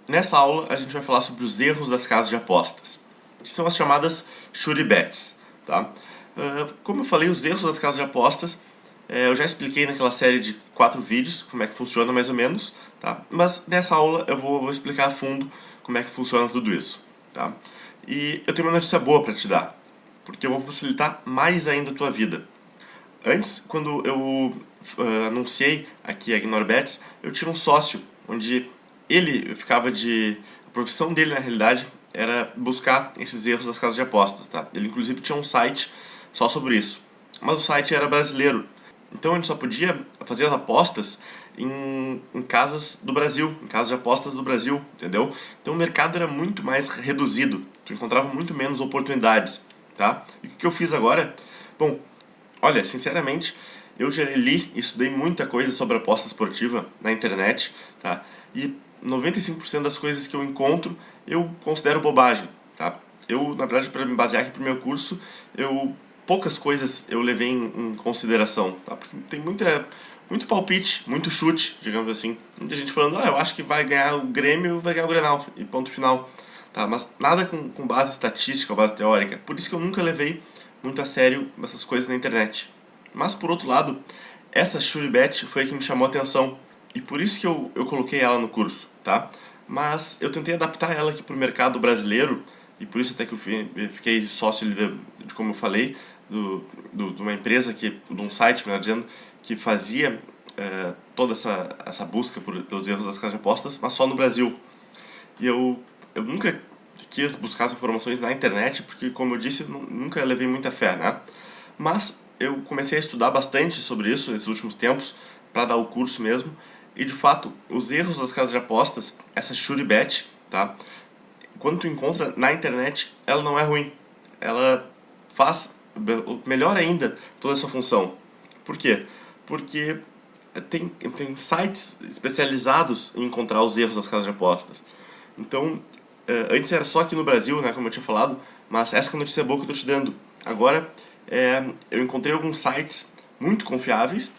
Nessa aula a gente vai falar sobre os erros das casas de apostas, que são as chamadas sure bets, tá? Como eu falei, os erros das casas de apostas, eu já expliquei naquela série de 4 vídeos como é que funciona mais ou menos, tá? Mas nessa aula eu vou explicar a fundo como é que funciona tudo isso, tá? E eu tenho uma notícia boa para te dar, porque eu vou facilitar mais ainda a tua vida. Antes, quando eu anunciei aqui a Ignorbets, eu tinha um sócio, onde ele ficava de... A profissão dele, na realidade, era buscar esses erros das casas de apostas, tá? Ele, inclusive, tinha um site só sobre isso. Mas o site era brasileiro, então ele só podia fazer as apostas em casas do Brasil, em casas de apostas do Brasil, entendeu? Então o mercado era muito mais reduzido, tu encontrava muito menos oportunidades, tá? E o que eu fiz agora? Bom, olha, sinceramente, eu já li e estudei muita coisa sobre aposta esportiva na internet, tá? E 95% das coisas que eu encontro, eu considero bobagem, tá? Eu, na verdade, para me basear aqui pro meu curso, poucas coisas eu levei em consideração, tá? Porque tem muito palpite, muito chute, digamos assim. Muita gente falando, eu acho que vai ganhar o Grêmio, vai ganhar o Grenal, e ponto final. Tá? Mas nada com base estatística, base teórica. Por isso que eu nunca levei muito a sério essas coisas na internet. Mas, por outro lado, essa Shuribet foi a que me chamou a atenção. E por isso que eu coloquei ela no curso, tá? Mas eu tentei adaptar ela aqui pro mercado brasileiro, e por isso até que eu fiquei sócio ali de como eu falei, de uma empresa, de um site, melhor dizendo, que fazia toda essa busca pelos erros das casas de apostas, mas só no Brasil. E eu nunca quis buscar as informações na internet, porque, como eu disse, eu nunca levei muita fé, né? Mas eu comecei a estudar bastante sobre isso nesses últimos tempos, para dar o curso mesmo, e de fato, os erros das casas de apostas, essa Shuribet, tá? Quando tu encontra na internet, ela não é ruim. Ela faz, melhor ainda, toda essa função. Por quê? Porque tem sites especializados em encontrar os erros das casas de apostas. Então, antes era só aqui no Brasil, né, como eu tinha falado, mas essa é a notícia boa que eu estou te dando. Agora, eu encontrei alguns sites muito confiáveis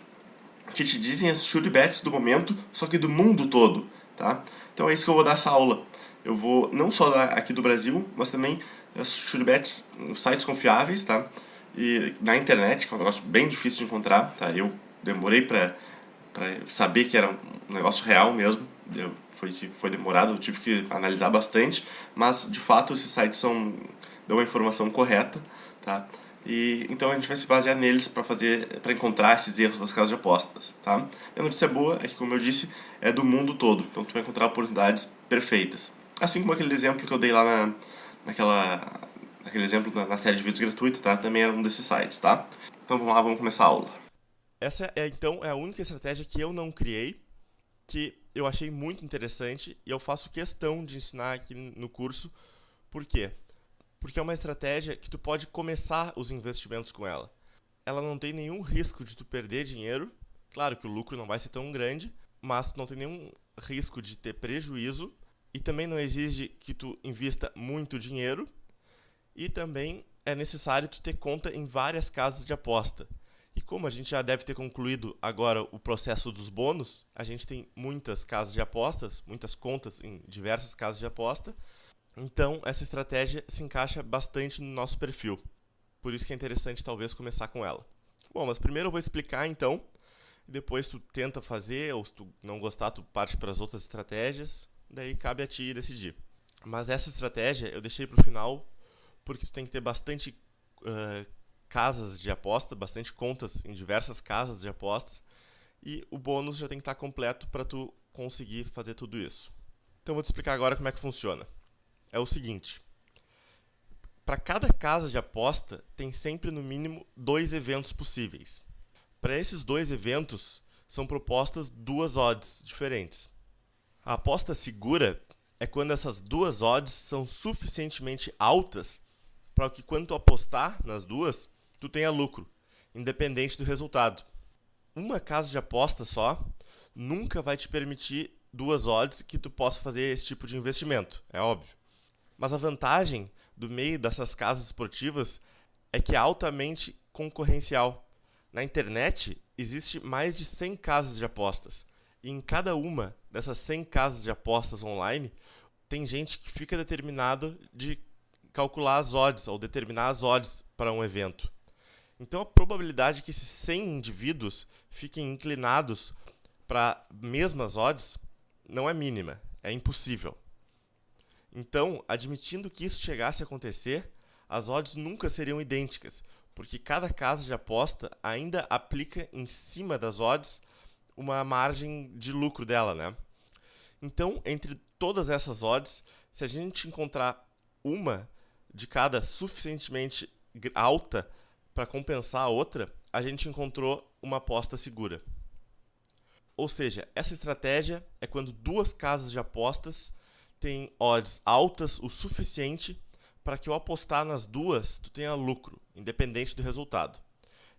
que te dizem as sure bets do momento, só que do mundo todo, tá? Então é isso que eu vou dar essa aula. Eu vou não só dar aqui do Brasil, mas também as sure bets nos sites confiáveis, tá? E na internet, que é um negócio bem difícil de encontrar, tá? Eu demorei para saber que era um negócio real mesmo. Foi demorado, eu tive que analisar bastante, mas de fato esses sites dão a informação correta, tá? E então a gente vai se basear neles para encontrar esses erros das casas de apostas, tá? E a notícia boa é que, como eu disse, é do mundo todo, então tu vai encontrar oportunidades perfeitas. Assim como aquele exemplo que eu dei lá naquele exemplo na série de vídeos gratuita, tá? Também era um desses sites, tá? Então vamos lá, vamos começar a aula. Essa então é a única estratégia que eu não criei, que eu achei muito interessante e eu faço questão de ensinar aqui no curso. Por quê? Porque é uma estratégia que tu pode começar os investimentos com ela. Ela não tem nenhum risco de tu perder dinheiro. Claro que o lucro não vai ser tão grande, mas tu não tem nenhum risco de ter prejuízo e também não exige que tu invista muito dinheiro e também é necessário tu ter conta em várias casas de aposta. E como a gente já deve ter concluído agora o processo dos bônus, a gente tem muitas casas de apostas, muitas contas em diversas casas de aposta. Então, essa estratégia se encaixa bastante no nosso perfil. Por isso que é interessante, talvez, começar com ela. Bom, mas primeiro eu vou explicar, então. E depois tu tenta fazer, ou se tu não gostar, tu parte para as outras estratégias. Daí cabe a ti decidir. Mas essa estratégia eu deixei para o final, porque tu tem que ter bastante casas de aposta, bastante contas em diversas casas de apostas. E o bônus já tem que estar completo para tu conseguir fazer tudo isso. Então eu vou te explicar agora como é que funciona. É o seguinte: para cada casa de aposta tem sempre no mínimo 2 eventos possíveis. Para esses 2 eventos são propostas 2 odds diferentes. A aposta segura é quando essas 2 odds são suficientemente altas para que quando tu apostar nas duas, tu tenha lucro, independente do resultado. Uma casa de aposta só nunca vai te permitir 2 odds que tu possa fazer esse tipo de investimento, é óbvio. Mas a vantagem do meio dessas casas esportivas é que é altamente concorrencial. Na internet, existe mais de 100 casas de apostas. E em cada uma dessas 100 casas de apostas online, tem gente que fica determinado de calcular as odds ou determinar as odds para um evento. Então a probabilidade que esses 100 indivíduos fiquem inclinados para mesmas odds não é mínima, é impossível. Então, admitindo que isso chegasse a acontecer, as odds nunca seriam idênticas, porque cada casa de aposta ainda aplica em cima das odds uma margem de lucro dela, né? Então, entre todas essas odds, se a gente encontrar uma de cada suficientemente alta para compensar a outra, a gente encontrou uma aposta segura. Ou seja, essa estratégia é quando duas casas de apostas têm odds altas o suficiente para que ao apostar nas duas, tu tenha lucro, independente do resultado.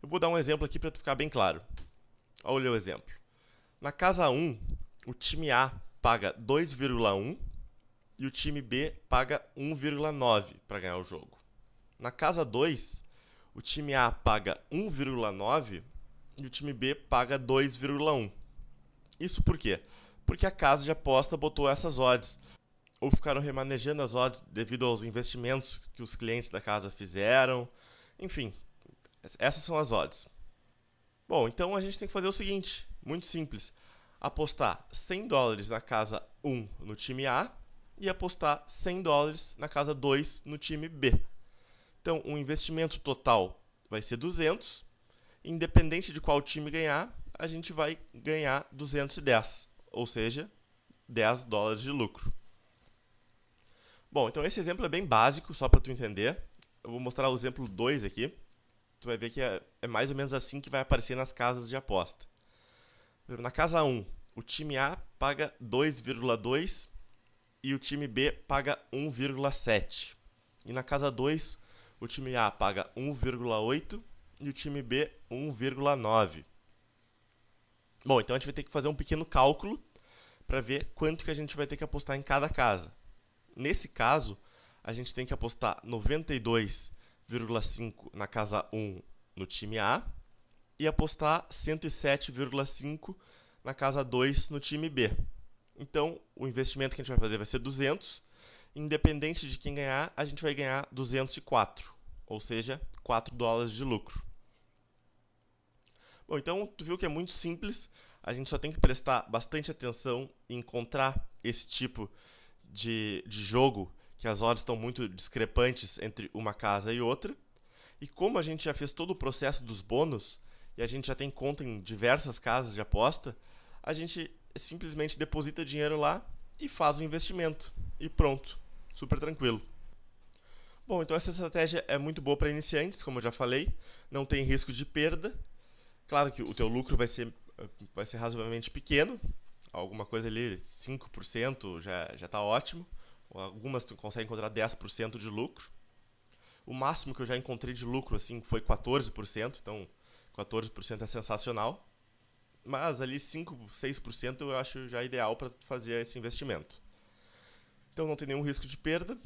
Eu vou dar um exemplo aqui para tu ficar bem claro. Olha o exemplo. Na casa 1, o time A paga 2,1 e o time B paga 1,9 para ganhar o jogo. Na casa 2, o time A paga 1,9 e o time B paga 2,1. Isso por quê? Porque a casa de aposta botou essas odds, ou ficaram remanejando as odds devido aos investimentos que os clientes da casa fizeram. Enfim, essas são as odds. Bom, então a gente tem que fazer o seguinte, muito simples. Apostar $100 na casa 1 no time A e apostar $100 na casa 2 no time B. Então, o investimento total vai ser 200. Independente de qual time ganhar, a gente vai ganhar 210, ou seja, $10 de lucro. Bom, então esse exemplo é bem básico, só para tu entender. Eu vou mostrar o exemplo 2 aqui. Tu vai ver que é mais ou menos assim que vai aparecer nas casas de aposta. Na casa 1, o time A paga 2,2 e o time B paga 1,7. E na casa 2, o time A paga 1,8 e o time B 1,9. Bom, então a gente vai ter que fazer um pequeno cálculo para ver quanto que a gente vai ter que apostar em cada casa. Nesse caso, a gente tem que apostar 92,5 na casa 1 no time A e apostar 107,5 na casa 2 no time B. Então, o investimento que a gente vai fazer vai ser 200. Independente de quem ganhar, a gente vai ganhar 204, ou seja, $4 de lucro. Bom, então tu viu que é muito simples, a gente só tem que prestar bastante atenção e encontrar esse tipo de jogo que as odds estão muito discrepantes entre uma casa e outra. E como a gente já fez todo o processo dos bônus e a gente já tem conta em diversas casas de aposta, a gente simplesmente deposita dinheiro lá e faz o investimento. E pronto, super tranquilo. Bom, então essa estratégia é muito boa para iniciantes, como eu já falei, não tem risco de perda. Claro que o teu lucro vai ser razoavelmente pequeno, alguma coisa ali, 5% já está ótimo. Algumas tu consegue encontrar 10% de lucro. O máximo que eu já encontrei de lucro assim, foi 14%, então 14% é sensacional. Mas ali 5, 6% eu acho já ideal para fazer esse investimento. Então não tem nenhum risco de perda,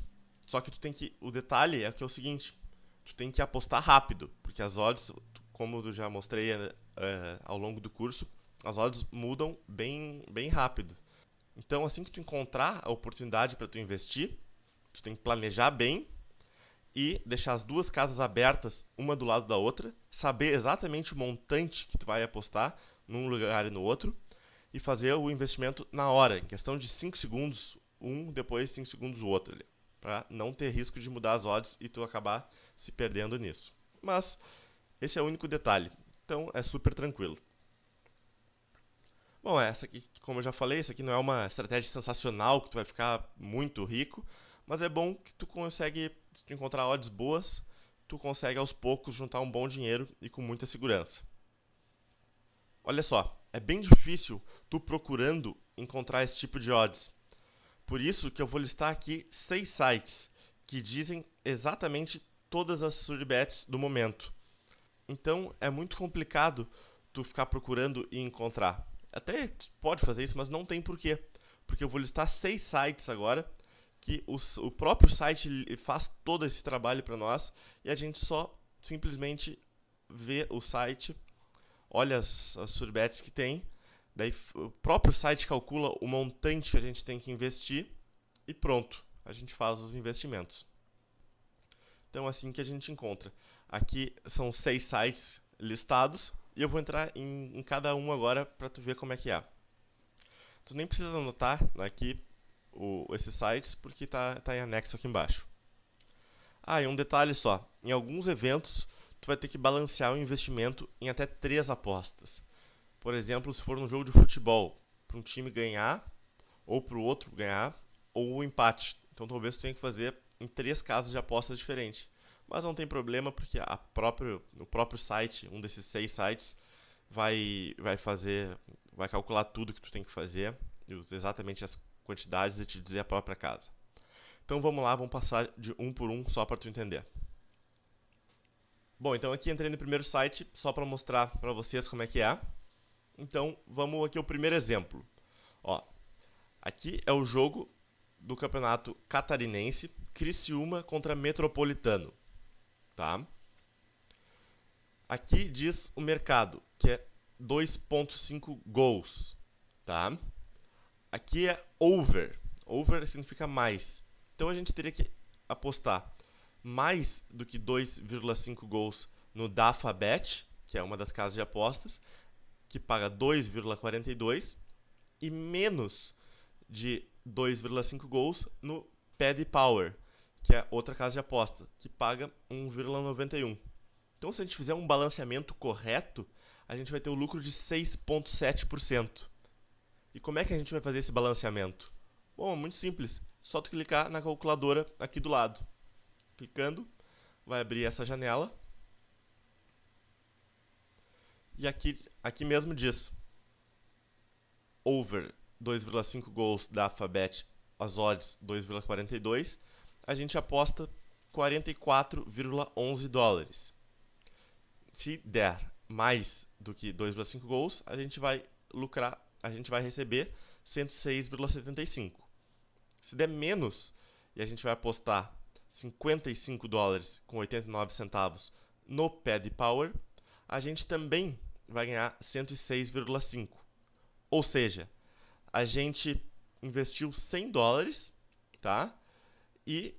só que o detalhe é que é o seguinte, tu tem que apostar rápido, porque as odds, como eu já mostrei ao longo do curso, as odds mudam bem rápido. Então, assim que tu encontrar a oportunidade para tu investir, tu tem que planejar bem e deixar as duas casas abertas, uma do lado da outra, saber exatamente o montante que tu vai apostar num lugar e no outro, e fazer o investimento na hora, em questão de 5 segundos, depois 5 segundos o outro, para não ter risco de mudar as odds e tu acabar se perdendo nisso. Mas esse é o único detalhe, então é super tranquilo. Bom, essa aqui, como eu já falei, essa aqui não é uma estratégia sensacional que tu vai ficar muito rico, mas é bom que tu consegue, se tu encontrar odds boas, tu consegue aos poucos juntar um bom dinheiro e com muita segurança. Olha só, é bem difícil tu procurando encontrar esse tipo de odds. Por isso que eu vou listar aqui 6 sites que dizem exatamente todas as surbets do momento. Então é muito complicado tu ficar procurando e encontrar. Até pode fazer isso, mas não tem porquê. Porque eu vou listar 6 sites agora, que o próprio site faz todo esse trabalho para nós, e a gente só simplesmente vê o site, olha as surbets que tem, daí o próprio site calcula o montante que a gente tem que investir, e pronto, a gente faz os investimentos. Então, assim que a gente encontra. Aqui são 6 sites listados e eu vou entrar em cada um agora para tu ver como é que é. Tu nem precisa anotar aqui esses sites porque tá em anexo aqui embaixo. E um detalhe só, em alguns eventos tu vai ter que balancear o investimento em até 3 apostas. Por exemplo, se for um jogo de futebol, para um time ganhar, ou para o outro ganhar, ou o empate. Então talvez tu tenha que fazer em 3 casas de apostas diferentes. Mas não tem problema, porque o próprio site, um desses 6 sites, vai calcular tudo que tu tem que fazer, exatamente as quantidades e te dizer a própria casa. Então vamos lá, vamos passar de um por um só para tu entender. Bom, então aqui entrei no primeiro site só para mostrar para vocês como é que é. Então vamos aqui ao primeiro exemplo. Aqui é o jogo do campeonato catarinense, Criciúma contra Metropolitano. Tá? Aqui diz o mercado, que é 2.5 gols. Tá? Aqui é over. Over significa mais. Então a gente teria que apostar mais do que 2,5 gols no DafaBet, que é uma das casas de apostas, que paga 2,42, e menos de 2,5 gols no Paddy Power, que é outra casa de aposta, que paga 1,91. Então, se a gente fizer um balanceamento correto, a gente vai ter o lucro de 6,7%. E como é que a gente vai fazer esse balanceamento? Bom, é muito simples. Só tu clicar na calculadora aqui do lado. Clicando, vai abrir essa janela. E aqui mesmo diz over 2,5 gols da Alphabet, as odds 2,42. A gente aposta 44,11 dólares. Se der mais do que 2,5 gols, a gente vai lucrar, a gente vai receber 106,75. Se der menos e a gente vai apostar 55 dólares com 89 centavos no Paddy Power, a gente também vai ganhar 106,5. Ou seja, a gente investiu 100 dólares, tá? E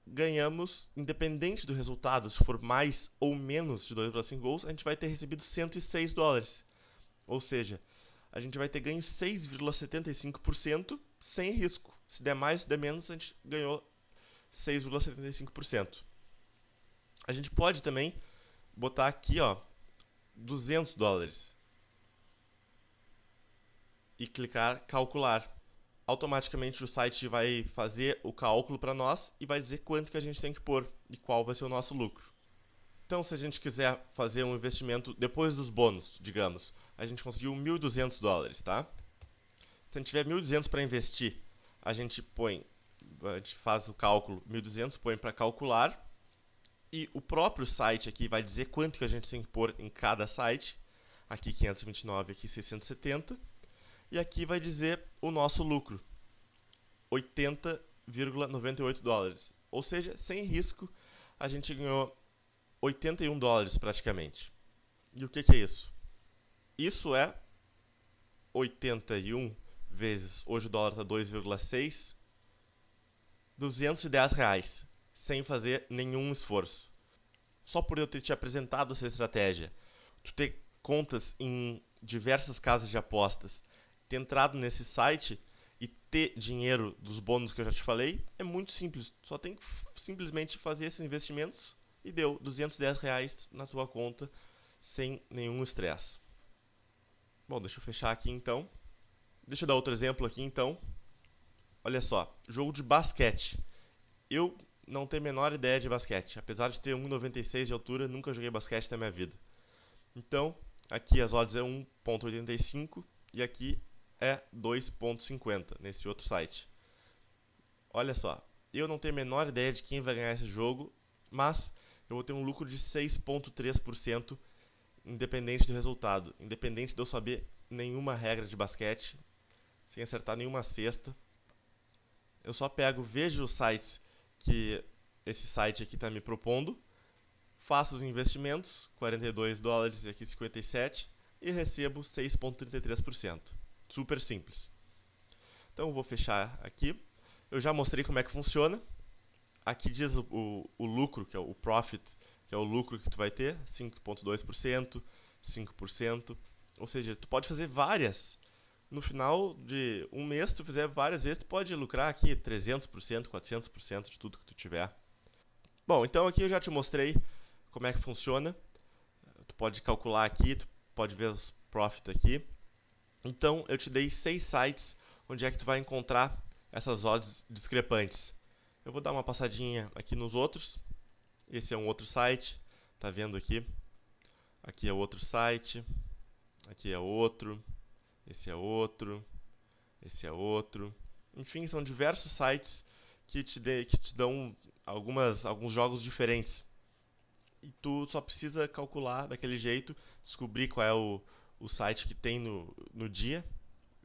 ganhamos, independente do resultado, se for mais ou menos de 2,5 gols, a gente vai ter recebido 106 dólares. Ou seja, a gente vai ter ganho 6,75% sem risco. Se der mais, se der menos, a gente ganhou 6,75%. A gente pode também botar aqui, 200 dólares e clicar calcular. Automaticamente o site vai fazer o cálculo para nós e vai dizer quanto que a gente tem que pôr e qual vai ser o nosso lucro. Então, se a gente quiser fazer um investimento depois dos bônus, digamos, a gente conseguiu 1.200 dólares, tá? Se a gente tiver 1.200 para investir, a gente faz o cálculo 1.200, põe para calcular, e o próprio site aqui vai dizer quanto que a gente tem que pôr em cada site. Aqui 529, aqui 670. E aqui vai dizer o nosso lucro, 80,98 dólares. Ou seja, sem risco, a gente ganhou 81 dólares praticamente. E o que é isso? Isso é 81 vezes, hoje o dólar está 2,6, 210 reais, sem fazer nenhum esforço. Só por eu ter te apresentado essa estratégia, tu ter contas em diversas casas de apostas, ter entrado nesse site e ter dinheiro dos bônus que eu já te falei, é muito simples. Só tem que simplesmente fazer esses investimentos e deu 210 reais na tua conta sem nenhum estresse. Bom, deixa eu fechar aqui então. Deixa eu dar outro exemplo aqui então. Olha só, jogo de basquete. Eu não tenho a menor ideia de basquete. Apesar de ter 1,96 de altura, nunca joguei basquete na minha vida. Então, aqui as odds é 1,85 e aqui é 2,50 nesse outro site. Olha só, eu não tenho a menor ideia de quem vai ganhar esse jogo, mas eu vou ter um lucro de 6,3% independente do resultado. Independente de eu saber nenhuma regra de basquete, sem acertar nenhuma cesta. Eu só vejo os sites que esse site aqui está me propondo, faço os investimentos, 42 dólares e aqui 57, e recebo 6,33%. Super simples. Então eu vou fechar aqui. eu já mostrei como é que funciona. Aqui diz o lucro, que é o profit, que é o lucro que tu vai ter, 5,2%, 5%. Ou seja, tu pode fazer várias. No final de um mês, se tu fizer várias vezes, tu pode lucrar aqui 300%, 400% de tudo que tu tiver. Bom, então aqui eu já te mostrei como é que funciona. Tu pode calcular aqui, tu pode ver os profit aqui. Então eu te dei 6 sites onde é que tu vai encontrar essas odds discrepantes. Eu vou dar uma passadinha aqui nos outros. Esse é um outro site, tá vendo aqui? Aqui é outro site, aqui é outro, esse é outro, esse é outro. Enfim, são diversos sites que te dão alguns jogos diferentes. E tu só precisa calcular daquele jeito, descobrir qual é o site que tem no dia,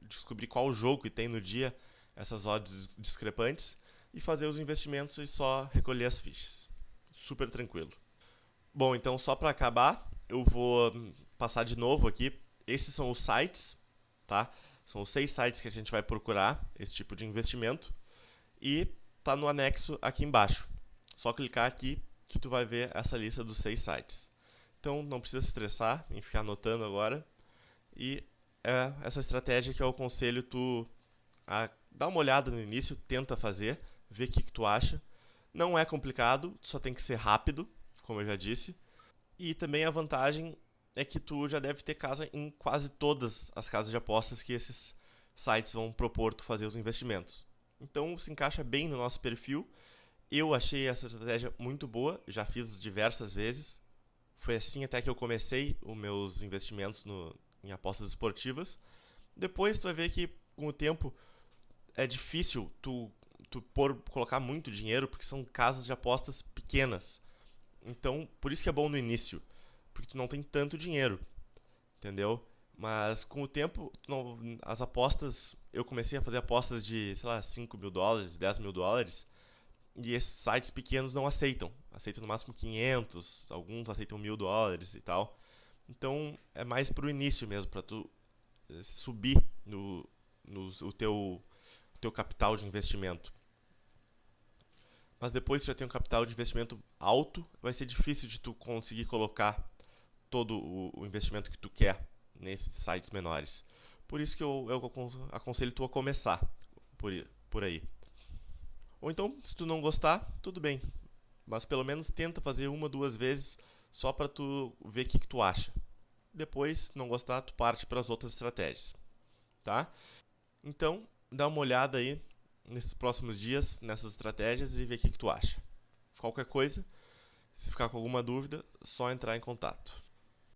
descobrir qual o jogo que tem no dia essas odds discrepantes e fazer os investimentos e só recolher as fichas. Super tranquilo. Bom, então só para acabar, eu vou passar de novo aqui. Esses são os sites, tá? São os 6 sites que a gente vai procurar esse tipo de investimento e tá no anexo aqui embaixo. Só clicar aqui que tu vai ver essa lista dos 6 sites. Então não precisa se estressar em ficar anotando agora. E é essa estratégia que eu aconselho tu a dar uma olhada no início, tenta fazer, vê o que tu acha. Não é complicado, só tem que ser rápido, como eu já disse. E também a vantagem é que tu já deve ter casa em quase todas as casas de apostas que esses sites vão propor tu fazer os investimentos. Então se encaixa bem no nosso perfil. Eu achei essa estratégia muito boa, já fiz diversas vezes. Foi assim até que eu comecei os meus investimentos em apostas esportivas. Depois tu vai ver que com o tempo é difícil tu colocar muito dinheiro, porque são casas de apostas pequenas. Então, por isso que é bom no início, porque tu não tem tanto dinheiro, entendeu? Mas com o tempo, as apostas, eu comecei a fazer apostas de, sei lá, 5 mil dólares, 10 mil dólares, e esses sites pequenos não aceitam. Aceitam no máximo 500, alguns aceitam 1.000 dólares e tal. Então, é mais pro início mesmo, para tu subir o teu capital de investimento. Mas depois que já tem um capital de investimento alto, vai ser difícil de tu conseguir colocar todo o investimento que tu quer nesses sites menores. Por isso que eu aconselho tu a começar por aí. Ou então, se tu não gostar, tudo bem. Mas pelo menos tenta fazer 1 ou 2 vezes só para tu ver o que tu acha. Depois, se não gostar, tu parte para as outras estratégias. Tá? Então, dá uma olhada aí nesses próximos dias, nessas estratégias e ver o que tu acha. Qualquer coisa, se ficar com alguma dúvida, só entrar em contato.